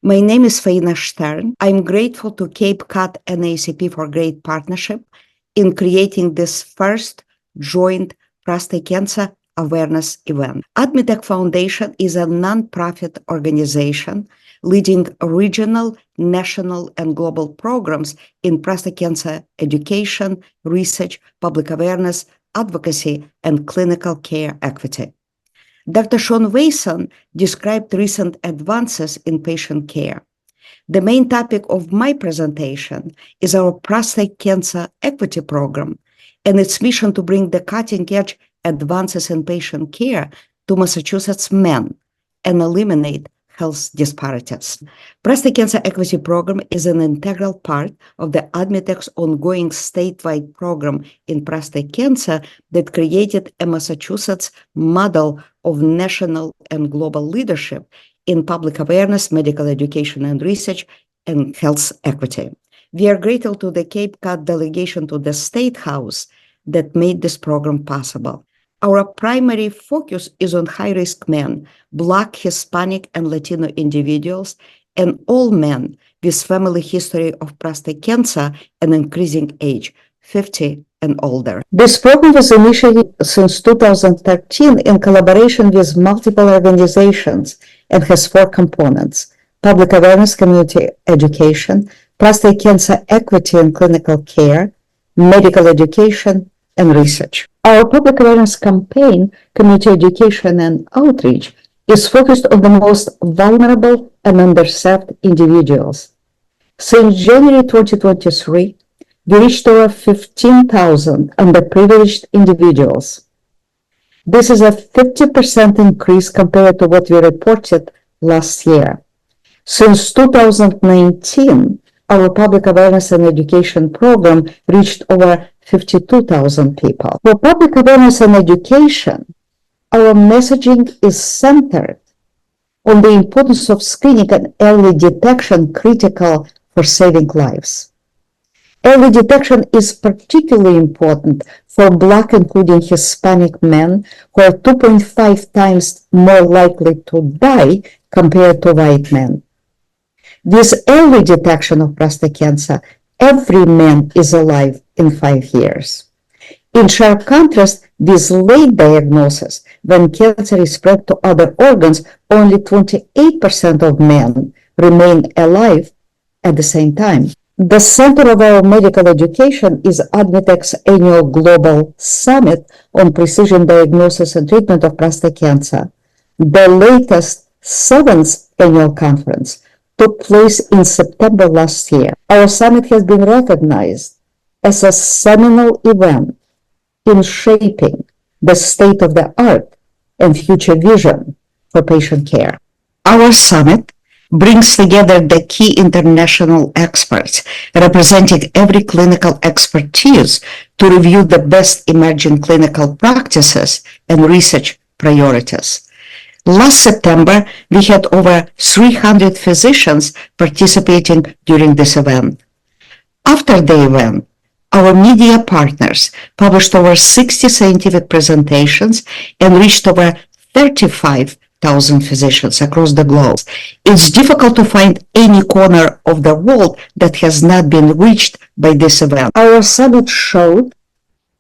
My name is Shtern. I'm grateful to Cape Cod and ACP for great partnership in creating this first joint prostate cancer awareness event. AdMeTech Foundation is a nonprofit organization leading regional, national, and global programs in prostate cancer education, research, public awareness, advocacy, and clinical care equity. Dr. Sean Wason described recent advances in patient care. The main topic of my presentation is our prostate cancer equity program and its mission to bring the cutting-edge advances in patient care to Massachusetts men and eliminate health disparities. Prostate Cancer Equity Program is an integral part of the AdMeTech's ongoing statewide program in prostate cancer that created a Massachusetts model of national and global leadership in public awareness, medical education and research, and health equity. We are grateful to the Cape Cod delegation to the State House that made this program possible. Our primary focus is on high-risk men, Black, Hispanic, and Latino individuals, and all men with family history of prostate cancer and increasing age, 50 and older. This program was initiated since 2013 in collaboration with multiple organizations and has 4 components: public awareness, community education, prostate cancer equity and clinical care, medical education, and research. Our public awareness campaign, community education and outreach, is focused on the most vulnerable and underserved individuals. Since January 2023, we reached over 15,000 underprivileged individuals. This is a 50% increase compared to what we reported last year. Since 2019, our public awareness and education program reached over 52,000 people. For public awareness and education, our messaging is centered on the importance of screening and early detection critical for saving lives. Early detection is particularly important for Black, including Hispanic men, who are 2.5 times more likely to die compared to white men. With early detection of prostate cancer, every man is alive in 5 years. In sharp contrast, with late diagnosis, when cancer is spread to other organs, only 28% of men remain alive at the same time. The center of our medical education is AdMeTech's annual Global Summit on Precision Diagnosis and Treatment of Prostate Cancer. The latest 7th annual conference took place in September last year. Our summit has been recognized as a seminal event in shaping the state-of-the-art and future vision for patient care. Our summit brings together the key international experts representing every clinical expertise to review the best emerging clinical practices and research priorities. Last September, we had over 300 physicians participating during this event. After the event, our media partners published over 60 scientific presentations and reached over 35,000 physicians across the globe. It's difficult to find any corner of the world that has not been reached by this event. Our summit showed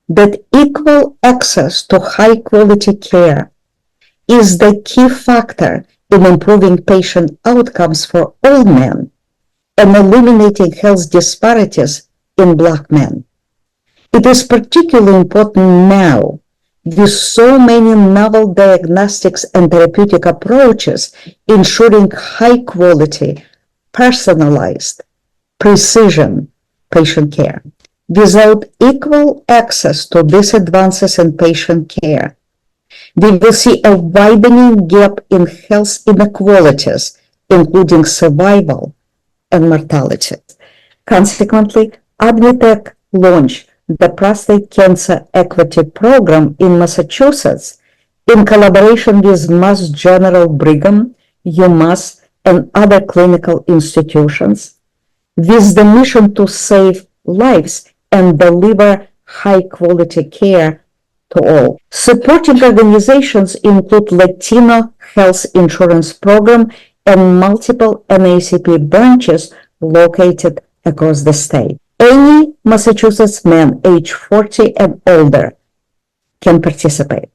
that equal access to high-quality care is the key factor in improving patient outcomes for all men and eliminating health disparities in Black men. It is particularly important now, with so many novel diagnostics and therapeutic approaches ensuring high-quality, personalized, precision patient care. Without equal access to these advances in patient care, we will see a widening gap in health inequalities, including survival and mortality. Consequently, AdMeTech launched the Prostate Cancer Equity Program in Massachusetts in collaboration with Mass General Brigham, UMass, and other clinical institutions, with the mission to save lives and deliver high-quality care to all. Supporting organizations include Latino Health Insurance Program and multiple NACP branches located across the state. Any Massachusetts man age 40 and older can participate.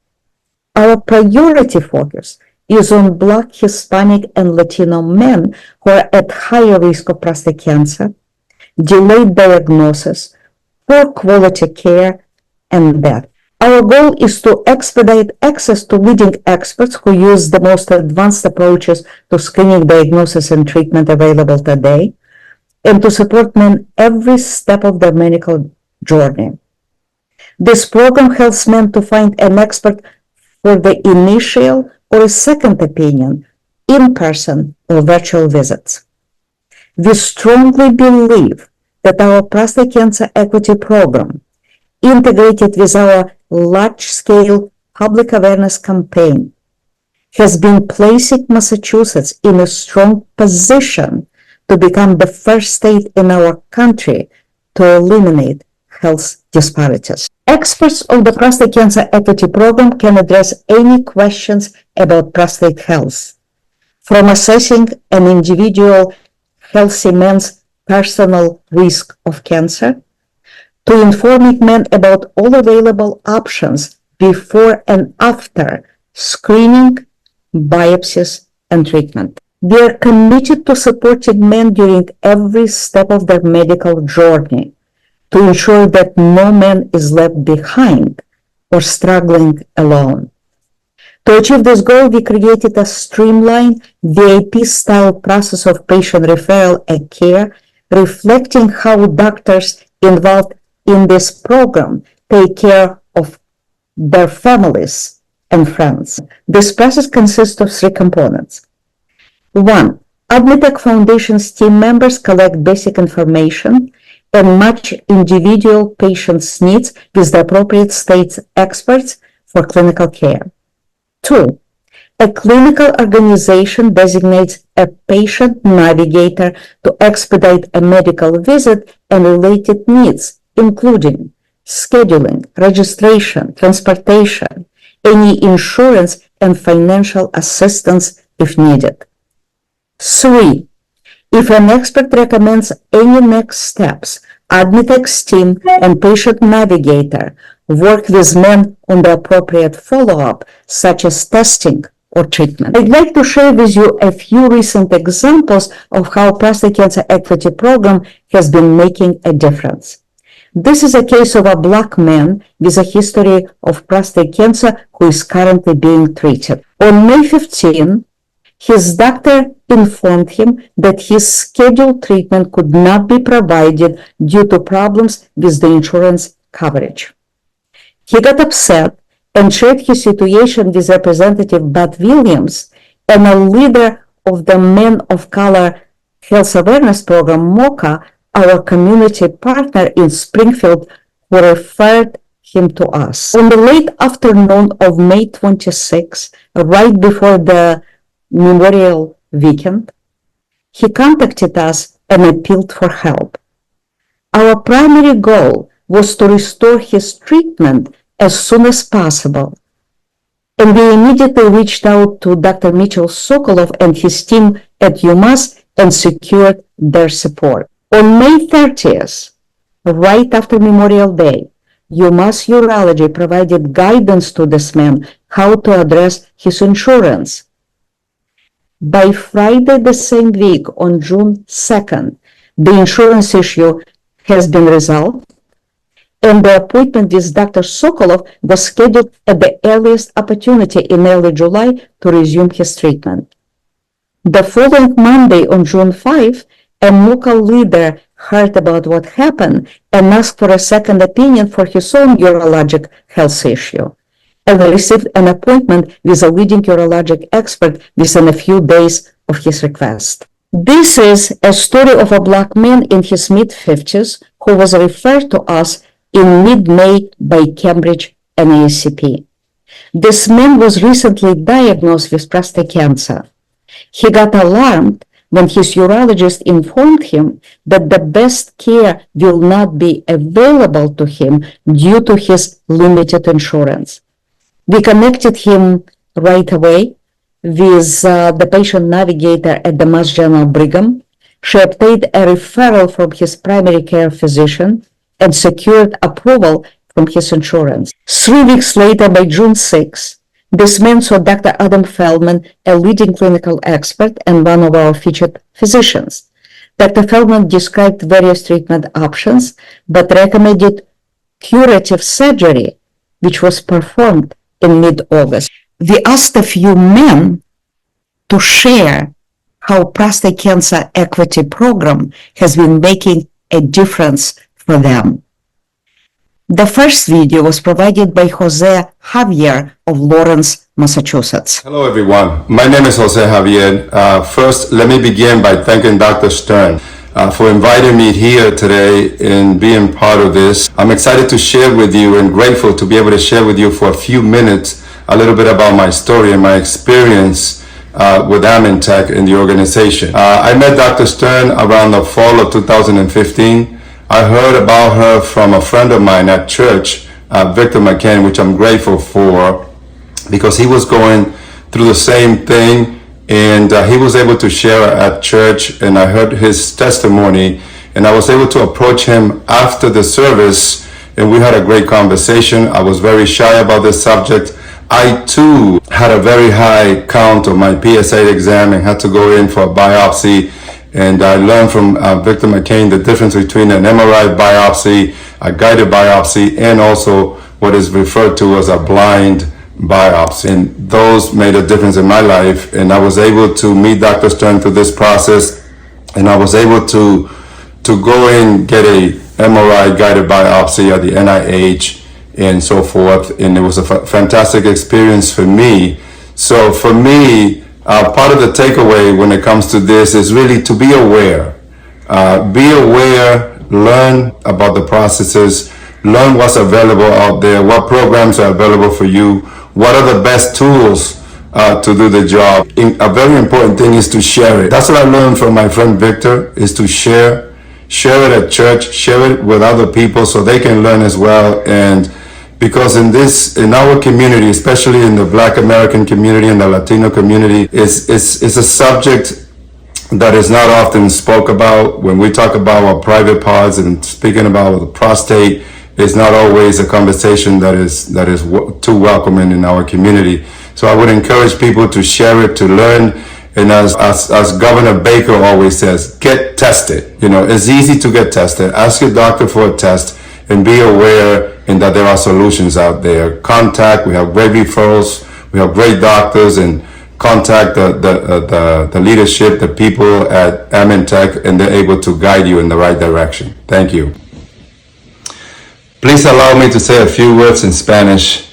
Our priority focus is on Black, Hispanic, and Latino men who are at higher risk of prostate cancer, delayed diagnosis, poor quality care, and death. Our goal is to expedite access to leading experts who use the most advanced approaches to screening, diagnosis, and treatment available today, and to support men every step of their medical journey. This program helps men to find an expert for the initial or a second opinion, in-person or virtual visits. We strongly believe that our prostate cancer equity program, integrated with our large-scale public awareness campaign, has been placing Massachusetts in a strong position to become the first state in our country to eliminate health disparities. Experts of the Prostate Cancer Equity Program can address any questions about prostate health, from assessing an individual healthy man's personal risk of cancer, to informing men about all available options before and after screening, biopsies, and treatment. We are committed to supporting men during every step of their medical journey to ensure that no man is left behind or struggling alone. To achieve this goal, we created a streamlined VIP-style process of patient referral and care, reflecting how doctors involved in this program take care of their families and friends. This process consists of three components. One, AdMeTech Foundation's team members collect basic information and match individual patients' needs with the appropriate state's experts for clinical care. Two, a clinical organization designates a patient navigator to expedite a medical visit and related needs, including scheduling, registration, transportation, any insurance, and financial assistance if needed. Three, if an expert recommends any next steps, AdMeTech's team and patient navigator work with men on the appropriate follow-up, such as testing or treatment. I'd like to share with you a few recent examples of how Prostate Cancer Equity Program has been making a difference. This is a case of a Black man with a history of prostate cancer who is currently being treated. On May 15, his doctor informed him that his scheduled treatment could not be provided due to problems with the insurance coverage. He got upset and shared his situation with Representative Bud Williams, and a leader of the Men of Color Health Awareness Program, MOCA, our community partner in Springfield, who referred him to us. On the late afternoon of May 26, right before the Memorial Weekend, he contacted us and appealed for help. Our primary goal was to restore his treatment as soon as possible, and we immediately reached out to Dr. Mitchell Sokolov and his team at UMass and secured their support. On May 30th, right after Memorial Day, UMass Urology provided guidance to this man how to address his insurance. By Friday the same week, on June 2nd, the insurance issue has been resolved, and the appointment with Dr. Sokolov was scheduled at the earliest opportunity in early July to resume his treatment. The following Monday, on June 5, a MOCA leader heard about what happened and asked for a second opinion for his own urologic health issue, and received an appointment with a leading urologic expert within a few days of his request. This is a story of a Black man in his mid-50s who was referred to us in mid-May by Cambridge NACP. This man was recently diagnosed with prostate cancer. He got alarmed when his urologist informed him that the best care will not be available to him due to his limited insurance. We connected him right away with the patient navigator at the Mass General Brigham. She obtained a referral from his primary care physician and secured approval from his insurance. 3 weeks later, by June 6, this man saw Dr. Adam Feldman, a leading clinical expert and one of our featured physicians. Dr. Feldman described various treatment options, but recommended curative surgery, which was performed in mid-August. We asked a few men to share how prostate cancer equity program has been making a difference for them. The first video was provided by Jose Javier of Lawrence, Massachusetts. Hello everyone, my name is Jose Javier. First, let me begin by thanking Dr. Shtern for inviting me here today and being part of this. I'm excited to share with you and grateful to be able to share with you for a few minutes a little bit about my story and my experience with AdMeTech in the organization. I met Dr. Shtern around the fall of 2015. I heard about her from a friend of mine at church, Victor McCain, which I'm grateful for because he was going through the same thing and he was able to share at church, and I heard his testimony, and I was able to approach him after the service and we had a great conversation. I was very shy about this subject. I too had a very high count of my PSA exam and had to go in for a biopsy. And I learned from Victor McCain the difference between an MRI biopsy, a guided biopsy, and also what is referred to as a blind biopsy. And those made a difference in my life. And I was able to meet Dr. Shtern through this process. And I was able to go in, get a MRI guided biopsy at the NIH and so forth. And it was a fantastic experience for me. So for me, part of the takeaway when it comes to this is really to be aware. Be aware, learn about the processes, learn what's available out there, what programs are available for you, what are the best tools to do the job. A very important thing is to share it. That's what I learned from my friend Victor, is to share it at church, share it with other people so they can learn as well. And because in our community, especially in the Black American community and the Latino community, it's a subject that is not often spoke about. When we talk about our private parts and speaking about the prostate, it's not always a conversation that is too welcoming in our community. So I would encourage people to share it, to learn. And as Governor Baker always says, get tested. You know, it's easy to get tested. Ask your doctor for a test and be aware and that there are solutions out there. We have great referrals, we have great doctors, and contact the leadership, the people at AdMeTech, and they're able to guide you in the right direction. Thank you. Please allow me to say a few words in Spanish.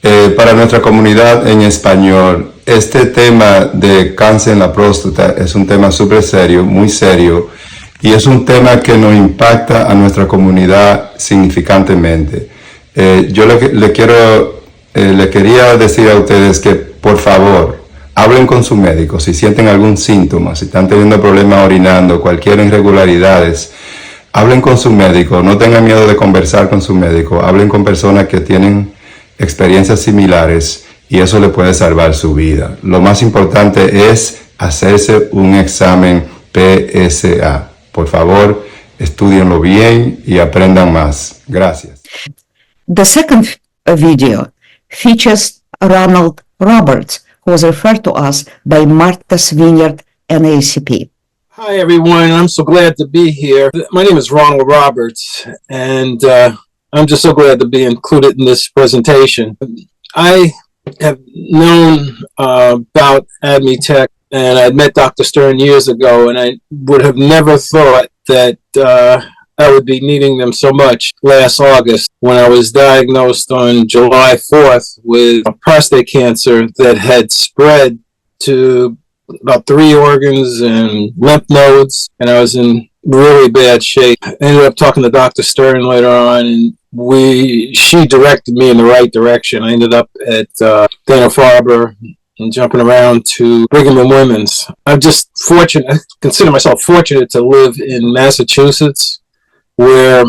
Para nuestra comunidad en español, este tema de cáncer en la próstata es un tema súper serio, muy serio, y es un tema que nos impacta a nuestra comunidad significantemente. Yo le quería decir a ustedes que, por favor, hablen con su médico si sienten algún síntoma, si están teniendo problemas orinando, cualquier irregularidades. Hablen con su médico, no tengan miedo de conversar con su médico. Hablen con personas que tienen experiencias similares y eso le puede salvar su vida. Lo más importante es hacerse un examen PSA. Por favor, estudienlo bien y aprendan más. Gracias. The second video features Ronald Roberts, who was referred to us by Martha's Vineyard NAACP. Hi, everyone. I'm so glad to be here. My name is Ronald Roberts, and I'm just so glad to be included in this presentation. I have known about AdMeTech, and I met Dr. Shtern years ago, and I would have never thought that I would be needing them so much last August when I was diagnosed on July 4th with prostate cancer that had spread to about 3 organs and lymph nodes, and I was in really bad shape. I ended up talking to Dr. Shtern later on, and she directed me in the right direction. I ended up at Dana-Farber and jumping around to Brigham and Women's. I consider myself fortunate to live in Massachusetts, where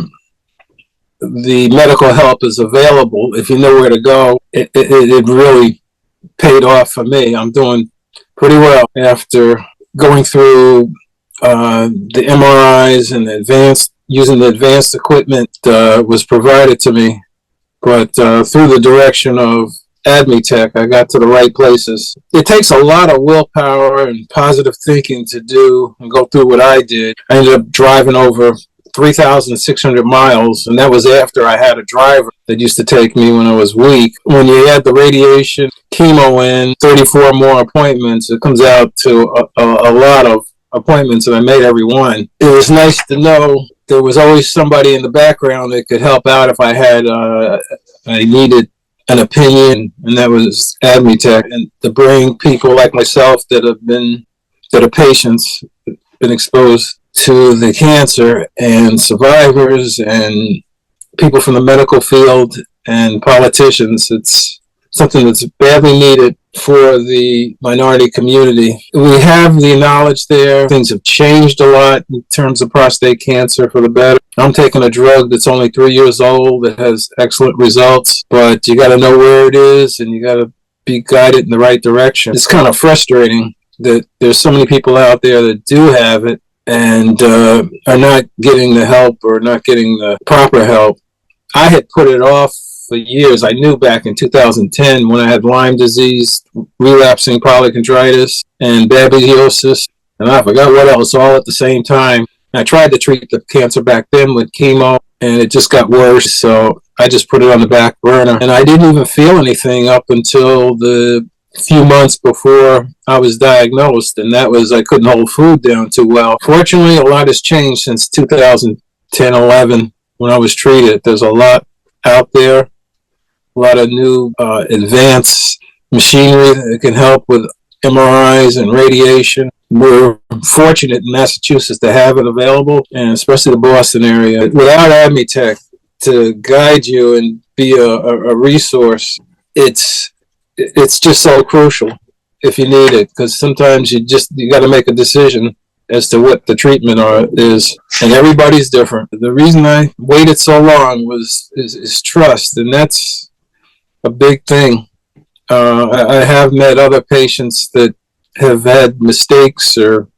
the medical help is available if you know where to go. It really paid off for me. I'm doing pretty well after going through the MRIs and using the advanced equipment was provided to me. But through the direction of AdMeTech, I got to the right places. It takes a lot of willpower and positive thinking to do and go through what I did. I ended up driving over 3,600 miles, and that was after I had a driver that used to take me when I was weak. When you add the radiation, chemo in, 34 more appointments, it comes out to a lot of appointments, and I made every one. It was nice to know there was always somebody in the background that could help out if I needed an opinion, and that was AdMeTech. And to bring people like myself that are patients, been exposed to the cancer, and survivors and people from the medical field and politicians, it's something that's badly needed for the minority community. We have the knowledge there. Things have changed a lot in terms of prostate cancer for the better. I'm taking a drug that's only 3 years old that has excellent results, but you got to know where it is and you got to be guided in the right direction. It's kind of frustrating that there's so many people out there that do have it and are not getting the help or not getting the proper help. I had put it off for years. I knew back in 2010 when I had Lyme disease, relapsing polychondritis, and babesiosis, and I forgot what else, all at the same time. I tried to treat the cancer back then with chemo, and it just got worse, so I just put it on the back burner. And I didn't even feel anything up until the few months before I was diagnosed, and that was I couldn't hold food down too well. Fortunately, a lot has changed since 2010-11 when I was treated. There's a lot out there, a lot of new advanced machinery that can help with MRIs and radiation. We're fortunate in Massachusetts to have it available, and especially the Boston area. Without AdMeTech to guide you and be a resource, it's just so crucial if you need it, because sometimes you got to make a decision as to what the treatment is, and everybody's different. The reason I waited so long is trust, and that's a big thing. I have met other patients that have had mistakes or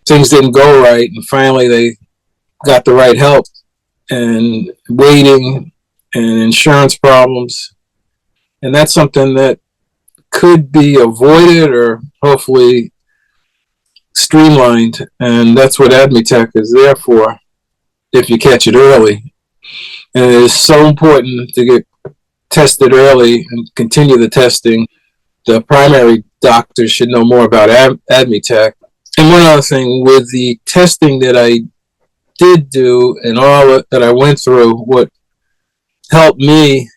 things didn't go right, and finally they got the right help, and waiting and insurance problems. And that's something that could be avoided or hopefully streamlined. And that's what AdMeTech is there for if you catch it early. And it is so important to get tested early and continue the testing. The primary doctors should know more about AdMeTech. And one other thing, with the testing that I did do and all that I went through, what helped me,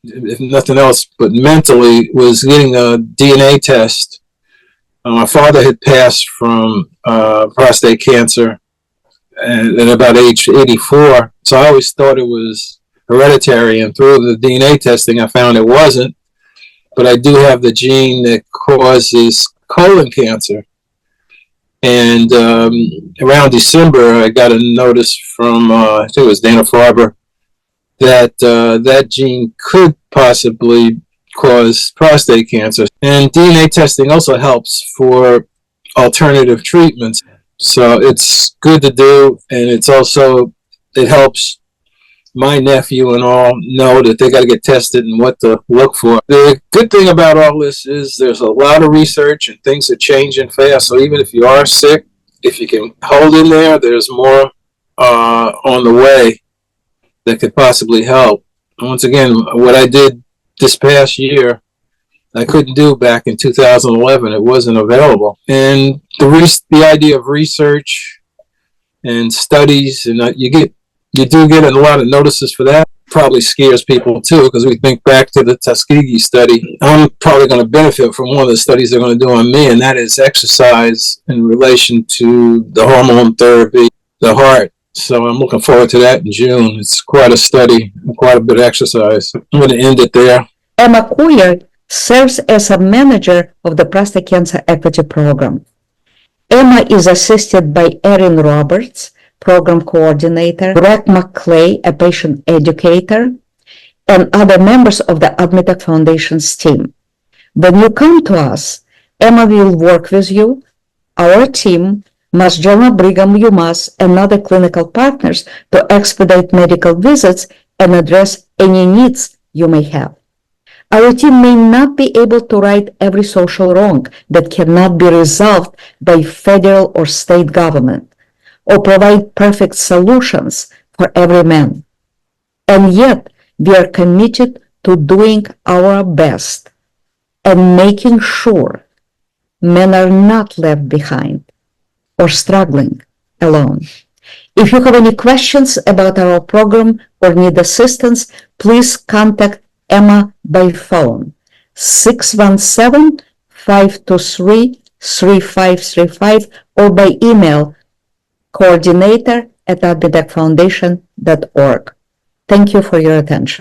if nothing else but mentally, was getting a DNA test. My father had passed from prostate cancer at about age 84, so I always thought it was hereditary, and through the DNA testing I found it wasn't, but I do have the gene that causes colon cancer. And around December I got a notice from, I think it was Dana-Farber, that that gene could possibly cause prostate cancer. And DNA testing also helps for alternative treatments. So it's good to do, and it helps my nephew and all know that they got to get tested and what to look for. The good thing about all this is there's a lot of research and things are changing fast. So even if you are sick, if you can hold in there, there's more on the way that could possibly help. Once again, what I did this past year, I couldn't do back in 2011. It wasn't available. And the idea of research and studies, and you do get a lot of notices for that. Probably scares people too, because we think back to the Tuskegee study. I'm probably going to benefit from one of the studies they're going to do on me, and that is exercise in relation to the hormone therapy, the heart. So I'm looking forward to that in June. It's quite a study, quite a bit of exercise. I'm going to end it there. Emma Couillard serves as a manager of the Prostate Cancer Equity Program. Emma is assisted by Erin Roberts, program coordinator, Brett McClay, a patient educator, and other members of the AdMeTech Foundation's team. When you come to us, Emma will work with you, our team, Mass General Brigham, UMass, and other clinical partners to expedite medical visits and address any needs you may have. Our team may not be able to right every social wrong that cannot be resolved by federal or state government, or provide perfect solutions for every man. And yet, we are committed to doing our best and making sure men are not left behind or struggling alone. If you have any questions about our program or need assistance, please contact Emma by phone, 617-523-3535, or by email, coordinator@AdMeTechFoundation.org. Thank you for your attention.